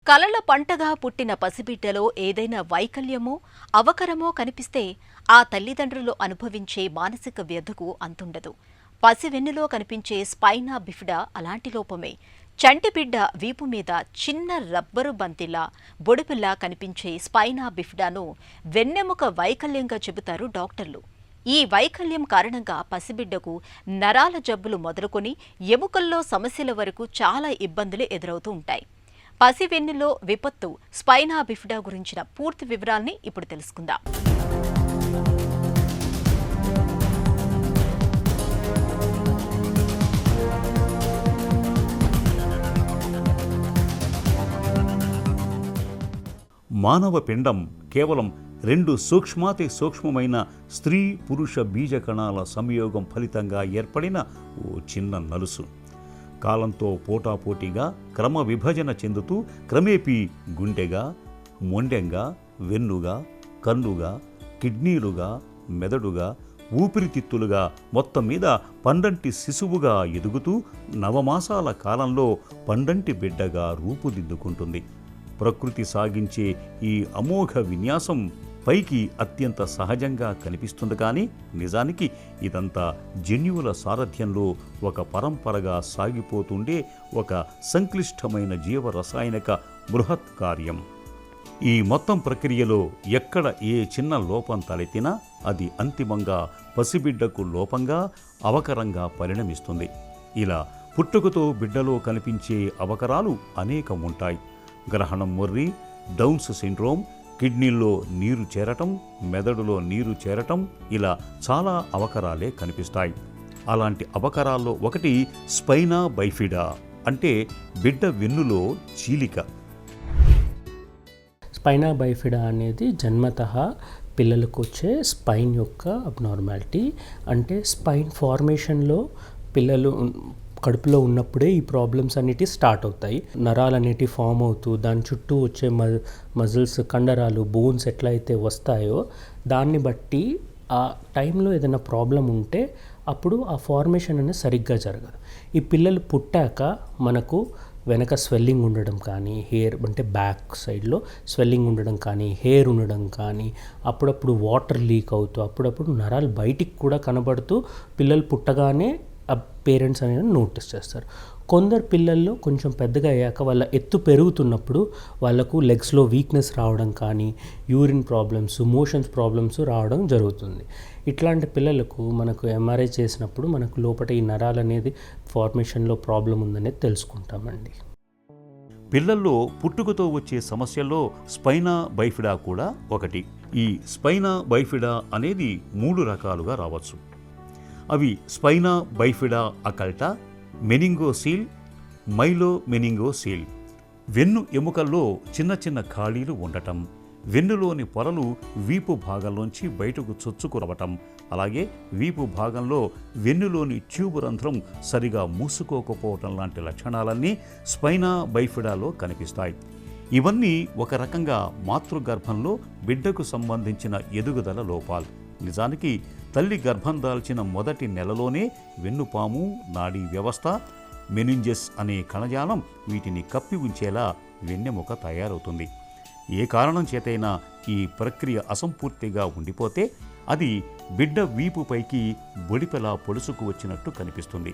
కలల పంటగా పుట్టిన పసిబిడ్డలో ఏదైనా వైకల్యమో అవకరమో కనిపిస్తే ఆ తల్లిదండ్రులు అనుభవించే మానసిక వ్యధకు అంతుండదు. పసివెన్నులో కనిపించే స్పైనా బిఫిడా అలాంటి లోపమే. చంటిబిడ్డ వీపు మీద చిన్న రబ్బరు బంతిలా బొడిపిల్లా కనిపించే స్పైనా బిఫిడాను వెన్నెముక వైకల్యంగా చెబుతారు డాక్టర్లు. ఈ వైకల్యం కారణంగా పసిబిడ్డకు నరాల జబ్బులు మొదలుకొని ఎముకల్లో సమస్యల వరకు చాలా ఇబ్బందులు ఎదురవుతూ ఉంటాయి. పసివెన్నులో విపత్తు స్పైనా బిఫిడా గురించిన పూర్తి వివరాల్ని ఇప్పుడు తెలుసుకుందాం. మానవ పిండం కేవలం 2 సూక్ష్మాతి సూక్ష్మమైన స్త్రీ పురుష బీజ కణాల సంయోగం ఫలితంగా ఏర్పడిన ఓ చిన్న నలుసు. కాలంతో పోటాపోటీగా క్రమ విభజన చెందుతూ క్రమేపీ గుండెగా, మొండెంగా, వెన్నుగా, కన్నుగా, కిడ్నీలుగా, మెదడుగా, ఊపిరితిత్తులుగా మొత్తం మీద పండంటి శిశువుగా ఎదుగుతూ నవమాసాల కాలంలో పండంటి బిడ్డగా రూపుదిద్దుకుంటుంది. ప్రకృతి సాగించే ఈ అమోఘ విన్యాసం పైకి అత్యంత సహజంగా కనిపిస్తుంది, కానీ నిజానికి ఇదంతా జన్యువుల సారథ్యంలో ఒక పరంపరగా సాగిపోతుండే ఒక సంక్లిష్టమైన జీవరసాయనిక బృహత్ కార్యం. ఈ మొత్తం ప్రక్రియలో ఎక్కడ ఏ చిన్న లోపం తలెత్తినా అది అంతిమంగా పసిబిడ్డకు లోపంగా, అవకరంగా పరిణమిస్తుంది. ఇలా పుట్టుకతో బిడ్డలో కనిపించే అవకరాలు అనేకం ఉంటాయి. గ్రహణం మొర్రి, డౌన్స్ సిండ్రోమ్, కిడ్నీల్లో నీరు చేరటం, మెదడులో నీరు చేరటం, ఇలా చాలా అవకరాలే కనిపిస్తాయి. అలాంటి అవకరాల్లో ఒకటి స్పైనా బైఫిడా, అంటే బిడ్డ వెన్నులో చీలిక. స్పైనా బైఫిడా అనేది జన్మతః పిల్లలకు వచ్చే స్పైన్ యొక్క అబ్నార్మాలిటీ. అంటే స్పైన్ ఫార్మేషన్లో పిల్లలు కడుపులో ఉన్నప్పుడే ఈ ప్రాబ్లమ్స్ అన్నిటి స్టార్ట్ అవుతాయి. నరాలు అనేటి ఫామ్ అవుతూ దాని చుట్టూ వచ్చే మజిల్స్, కండరాలు, బోన్స్ ఎట్లయితే వస్తాయో దాన్ని బట్టి ఆ టైంలో ఏదైనా ప్రాబ్లం ఉంటే అప్పుడు ఆ ఫార్మేషన్ అనేది సరిగ్గా జరగదు. ఈ పిల్లలు పుట్టాక మనకు వెనక స్వెల్లింగ్ ఉండడం కానీ, హెయిర్ అంటే బ్యాక్ సైడ్లో స్వెల్లింగ్ ఉండడం కానీ, హెయిర్ ఉండడం కానీ, అప్పుడప్పుడు వాటర్ లీక్ అవుతూ అప్పుడప్పుడు నరాలు బయటికి కూడా కనబడుతూ పిల్లలు పుట్టగానే ఆ పేరెంట్స్ అనేది నోటీస్ చేస్తారు. కొందరు పిల్లల్లో కొంచెం పెద్దగా అయ్యాక వాళ్ళ ఎత్తు పెరుగుతున్నప్పుడు వాళ్ళకు లెగ్స్లో వీక్నెస్ రావడం కానీ, యూరిన్ ప్రాబ్లమ్స్, మోషన్స్ ప్రాబ్లమ్స్ రావడం జరుగుతుంది. ఇట్లాంటి పిల్లలకు మనకు ఎంఆర్ఐ చేసినప్పుడు మనకు లోపల ఈ నరాలు అనేది ఫార్మేషన్లో ప్రాబ్లం ఉందనేది తెలుసుకుంటామండి. పిల్లల్లో పుట్టుకతో వచ్చే సమస్యల్లో స్పైనా బైఫిడా కూడా ఒకటి. ఈ స్పైనా బైఫిడా అనేది 3 రకాలుగా రావచ్చు. అవి స్పైనా బైఫిడా అకల్టా, మెనింగోసీల్, మైలోమెనింగోసీల్. వెన్ను ఎముకల్లో చిన్న చిన్న ఖాళీలు ఉండటం, వెన్నులోని పొరలు వీపు భాగంలోంచి బయటకు చొచ్చుకురవటం, అలాగే వీపు భాగంలో వెన్నులోని ట్యూబ్ రంధ్రం సరిగా మూసుకోకపోవటం లాంటి లక్షణాలన్నీ స్పైనా బైఫిడాలో కనిపిస్తాయి. ఇవన్నీ ఒక రకంగా మాతృగర్భంలో బిడ్డకు సంబంధించిన ఎదుగుదల లోపాలు. నిజానికి తల్లి గర్భం దాల్చిన మొదటి నెలలోనే వెన్నుపాము, నాడీ వ్యవస్థ, మెనింజెస్ అనే కణజాలం వీటిని కప్పి ఉంచేలా వెన్నెముక తయారవుతుంది. ఏ కారణం చేతైనా ఈ ప్రక్రియ అసంపూర్తిగా ఉండిపోతే అది బిడ్డ వీపుపైకి బొడిపెలా పొడుచుకు వచ్చినట్టు కనిపిస్తుంది.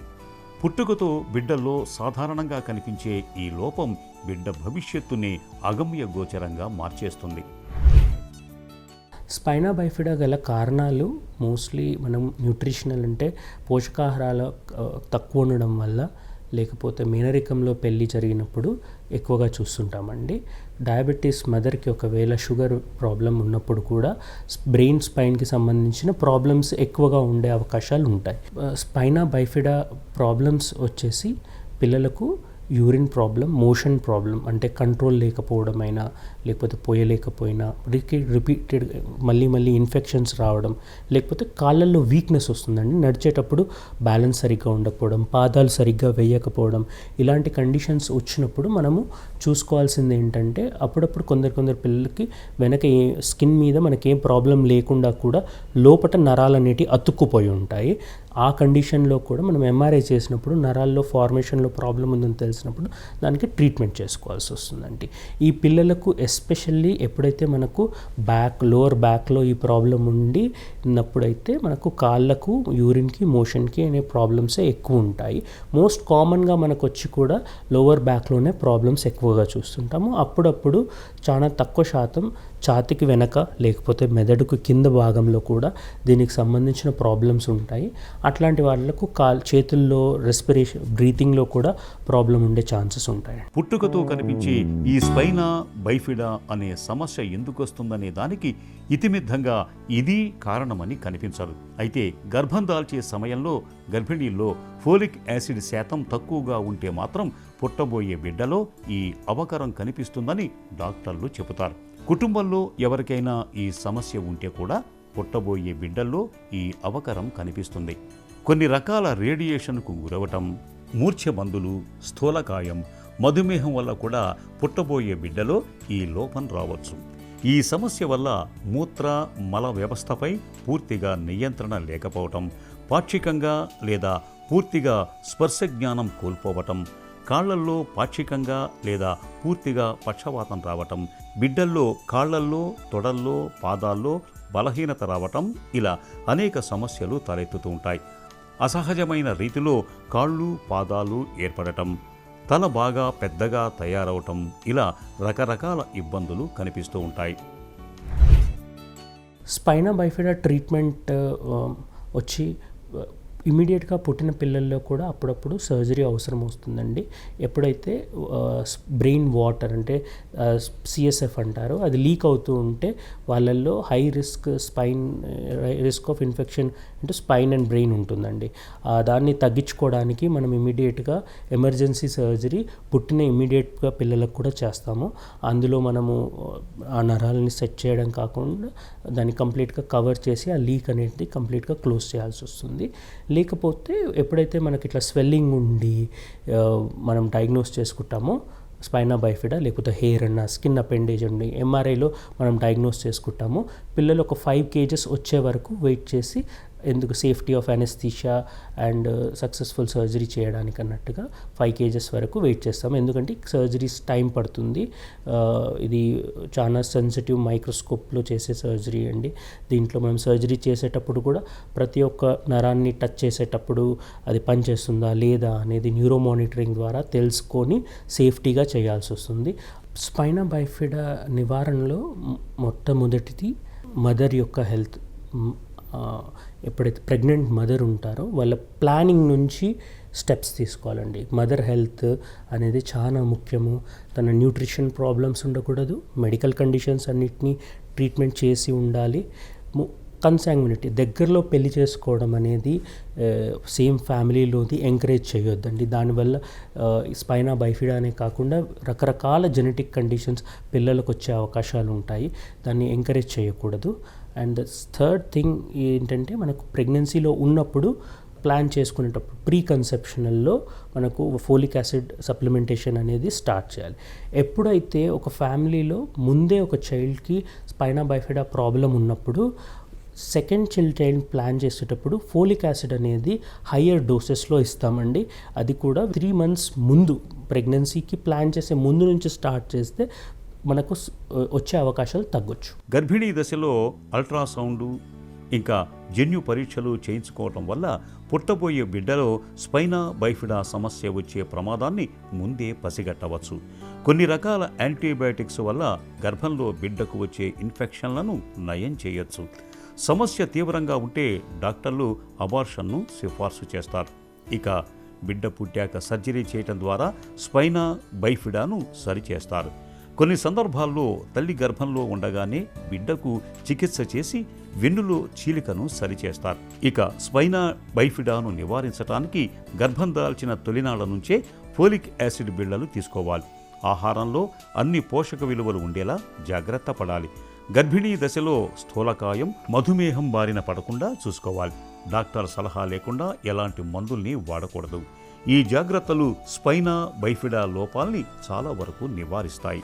పుట్టుకతో బిడ్డల్లో సాధారణంగా కనిపించే ఈ లోపం బిడ్డ భవిష్యత్తునే అగమ్య గోచరంగా మార్చేస్తుంది. స్పైనా బైఫిడా గల కారణాలు మోస్ట్లీ మనం న్యూట్రిషనల్ అంటే పోషకాహారాలు తక్కువ ఉండడం వల్ల, లేకపోతే మేనరికంలో పెళ్ళి జరిగినప్పుడు ఎక్కువగా చూస్తుంటామండి. డయాబెటీస్ మదర్కి ఒకవేళ షుగర్ ప్రాబ్లం ఉన్నప్పుడు కూడా బ్రెయిన్ స్పైన్కి సంబంధించిన ప్రాబ్లమ్స్ ఎక్కువగా ఉండే అవకాశాలు ఉంటాయి. స్పైనా బైఫిడా ప్రాబ్లమ్స్ వచ్చేసి పిల్లలకు యూరిన్ ప్రాబ్లం, మోషన్ ప్రాబ్లం అంటే కంట్రోల్ లేకపోవడమైనా, లేకపోతే పోయలేకపోయినా, రిపీటెడ్ మళ్ళీ ఇన్ఫెక్షన్స్ రావడం, లేకపోతే కాళ్ళల్లో వీక్నెస్ వస్తుందండి. నడిచేటప్పుడు బ్యాలెన్స్ సరిగ్గా ఉండకపోవడం, పాదాలు సరిగ్గా వేయకపోవడం, ఇలాంటి కండిషన్స్ వచ్చినప్పుడు మనము చూసుకోవాల్సింది ఏంటంటే అప్పుడప్పుడు కొందరు పిల్లలకి వెనక స్కిన్ మీద మనకేం ప్రాబ్లం లేకుండా కూడా లోపల నరాలు అనేటివి అతుక్కుపోయి ఉంటాయి. ఆ కండిషన్లో కూడా మనం ఎంఆర్ఐ చేసినప్పుడు నరాల్లో ఫార్మేషన్లో ప్రాబ్లం ఉందని తెలిసినప్పుడు దానికి ట్రీట్మెంట్ చేసుకోవాల్సి వస్తుందండి. ఈ పిల్లలకు ఎస్పెషల్లీ ఎప్పుడైతే మనకు లోవర్ బ్యాక్లో ఈ ప్రాబ్లం ఉన్నప్పుడైతే మనకు కాళ్ళకు యూరిన్కి మోషన్కి అనే ప్రాబ్లమ్సే ఎక్కువ ఉంటాయి. మోస్ట్ కామన్గా మనకు వచ్చి కూడా లోవర్ బ్యాక్లోనే ప్రాబ్లమ్స్ ఎక్కువగా చూస్తుంటాము. అప్పుడప్పుడు చాలా తక్కువ శాతం ఛాతీకి వెనక లేకపోతే మెదడుకు కింద భాగంలో కూడా దీనికి సంబంధించిన ప్రాబ్లమ్స్ ఉంటాయి. అట్లాంటి వాళ్ళకు చేతుల్లో రెస్పిరేషన్ బ్రీతింగ్లో కూడా ప్రాబ్లం ఉండే ఛాన్సెస్ ఉంటాయి. పుట్టుకతో కనిపించే ఈ స్పైనా బైఫిడా అనే సమస్య ఎందుకు వస్తుందనే దానికి ఇతిమిద్ధంగా ఇది కారణమని కనిపించదు. అయితే గర్భం దాల్చే సమయంలో గర్భిణీల్లో ఫోలిక్ యాసిడ్ శాతం తక్కువగా ఉంటే మాత్రం పుట్టబోయే బిడ్డలో ఈ అవకరం కనిపిస్తుందని డాక్టర్లు చెబుతారు. కుటుంబంలో ఎవరికైనా ఈ సమస్య ఉంటే కూడా పుట్టబోయే బిడ్డల్లో ఈ అవకరం కనిపిస్తుంది. కొన్ని రకాల రేడియేషన్కు గురవటం, మూర్ఛ మందులు, స్థూలకాయం, మధుమేహం వల్ల కూడా పుట్టబోయే బిడ్డలో ఈ లోపం రావచ్చు. ఈ సమస్య వల్ల మూత్ర మల వ్యవస్థపై పూర్తిగా నియంత్రణ లేకపోవటం, పాక్షికంగా లేదా పూర్తిగా స్పర్శ జ్ఞానం కోల్పోవటం, కాళ్లల్లో పాక్షికంగా లేదా పూర్తిగా పక్షవాతం రావటం, బిడ్డల్లో కాళ్లల్లో, తొడల్లో, పాదాల్లో బలహీనత రావటం, ఇలా అనేక సమస్యలు తలెత్తుతూ ఉంటాయి. అసహజమైన రీతిలో కాళ్ళు, పాదాలు ఏర్పడటం, తల బాగా పెద్దగా తయారవటం, ఇలా రకరకాల ఇబ్బందులు కనిపిస్తూ ఉంటాయి. స్పైనా బైఫిడా ట్రీట్మెంట్ వచ్చి ఇమీడియట్గా పుట్టిన పిల్లల్లో కూడా అప్పుడప్పుడు సర్జరీ అవసరం వస్తుందండి. ఎప్పుడైతే బ్రెయిన్ వాటర్ అంటే సిఎస్ఎఫ్ అంటారో అది లీక్ అవుతూ ఉంటే వాళ్ళల్లో హై రిస్క్ ఆఫ్ ఇన్ఫెక్షన్ అంటే స్పైన్ అండ్ బ్రెయిన్ ఉంటుందండి. దాన్ని తగ్గించుకోవడానికి మనం ఇమీడియట్గా ఎమర్జెన్సీ సర్జరీ పుట్టిన ఇమీడియట్గా పిల్లలకు కూడా చేస్తాము. అందులో మనము ఆ నరాలని సెట్ చేయడం కాకుండా దాన్ని కంప్లీట్గా కవర్ చేసి ఆ లీక్ అనేది కంప్లీట్గా క్లోజ్ చేయాల్సి వస్తుంది. లేకపోతే ఎప్పుడైతే మనకి ఇట్లా స్వెల్లింగ్ ఉండి మనం డయాగ్నోస్ చేసుకుంటామో స్పైనా బైఫిడా లేకపోతే హెయిర్ అన్న స్కిన్ అపెండేజ్ ఉండి ఎంఆర్ఐలో మనం డయాగ్నోస్ చేసుకుంటాము. పిల్లలు ఒక 5 kgs వచ్చే వరకు వెయిట్ చేసి ఎందుకు safety of anaesthesia and successful surgery చేయడానికి అన్నట్టుగా 5 kgs వరకు వెయిట్ చేస్తాము. ఎందుకంటే సర్జరీస్ టైం పడుతుంది. ఇది చాలా సెన్సిటివ్ మైక్రోస్కోప్లో చేసే సర్జరీ అండి. దీంట్లో మనం సర్జరీ చేసేటప్పుడు కూడా ప్రతి ఒక్క నరాన్ని టచ్ చేసేటప్పుడు అది పనిచేస్తుందా లేదా అనేది న్యూరో మానిటరింగ్ ద్వారా తెలుసుకొని సేఫ్టీగా చేయాల్సి వస్తుంది. స్పైనా బైఫిడా నివారణలో మొట్టమొదటిది మదర్ యొక్క హెల్త్. ఎప్పుడైతే ప్రెగ్నెంట్ మదర్ ఉంటారో వాళ్ళ ప్లానింగ్ నుంచి స్టెప్స్ తీసుకోవాలండి. మదర్ హెల్త్ అనేది చాలా ముఖ్యము. తన న్యూట్రిషన్ ప్రాబ్లమ్స్ ఉండకూడదు. మెడికల్ కండిషన్స్ అన్నిటినీ ట్రీట్మెంట్ చేసి ఉండాలి. కన్సాంగ్వినిటీ దగ్గరలో పెళ్లి చేసుకోవడం అనేది సేమ్ ఫ్యామిలీలోది ఎంకరేజ్ చేయొద్దండి. దానివల్ల స్పైనా బైఫిడా అనే కాకుండా రకరకాల జెనెటిక్ కండిషన్స్ పిల్లలకు వచ్చే అవకాశాలు ఉంటాయి. దాన్ని ఎంకరేజ్ చేయకూడదు. అండ్ థర్డ్ థింగ్ ఏంటంటే మనకు ప్రెగ్నెన్సీలో ఉన్నప్పుడు ప్లాన్ చేసుకునేటప్పుడు ప్రీ కన్సెప్షనల్లో మనకు ఫోలిక్ యాసిడ్ సప్లిమెంటేషన్ అనేది స్టార్ట్ చేయాలి. ఎప్పుడైతే ఒక ఫ్యామిలీలో ముందే ఒక చైల్డ్కి స్పైనా బైఫిడా ప్రాబ్లం ఉన్నప్పుడు సెకండ్ చైల్డ్ ప్లాన్ చేసేటప్పుడు ఫోలిక్ యాసిడ్ అనేది హయ్యర్ డోసెస్లో ఇస్తామండి. అది కూడా 3 months ముందు ప్రెగ్నెన్సీకి ప్లాన్ చేసే ముందు నుంచి స్టార్ట్ చేస్తే మనకు వచ్చే అవకాశాలు తగ్గొచ్చు. గర్భిణీ దశలో అల్ట్రాసౌండు ఇంకా జన్యు పరీక్షలు చేయించుకోవటం వల్ల పుట్టబోయే బిడ్డలో స్పైనా బైఫిడా సమస్య వచ్చే ప్రమాదాన్ని ముందే పసిగట్టవచ్చు. కొన్ని రకాల యాంటీబయాటిక్స్ వల్ల గర్భంలో బిడ్డకు వచ్చే ఇన్ఫెక్షన్లను నయం చేయొచ్చు. సమస్య తీవ్రంగా ఉంటే డాక్టర్లు అబార్షన్ను సిఫార్సు చేస్తారు. ఇక బిడ్డ పుట్టాక సర్జరీ చేయటం ద్వారా స్పైనా బైఫిడాను సరిచేస్తారు. కొన్ని సందర్భాల్లో తల్లి గర్భంలో ఉండగానే బిడ్డకు చికిత్స చేసి వెన్నులో చీలికను సరిచేస్తారు. ఇక స్పైనా బైఫిడాను నివారించడానికి గర్భం దాల్చిన తొలినాళ్ల నుంచే ఫోలిక్ యాసిడ్ బిళ్ళలు తీసుకోవాలి. ఆహారంలో అన్ని పోషక విలువలు ఉండేలా జాగ్రత్త పడాలి. గర్భిణీ దశలో స్థూలకాయం, మధుమేహం బారిన పడకుండా చూసుకోవాలి. డాక్టర్ సలహా లేకుండా ఎలాంటి మందుల్ని వాడకూడదు. ఈ జాగ్రత్తలు స్పైనా బైఫిడా లోపాల్ని చాలా వరకు నివారిస్తాయి.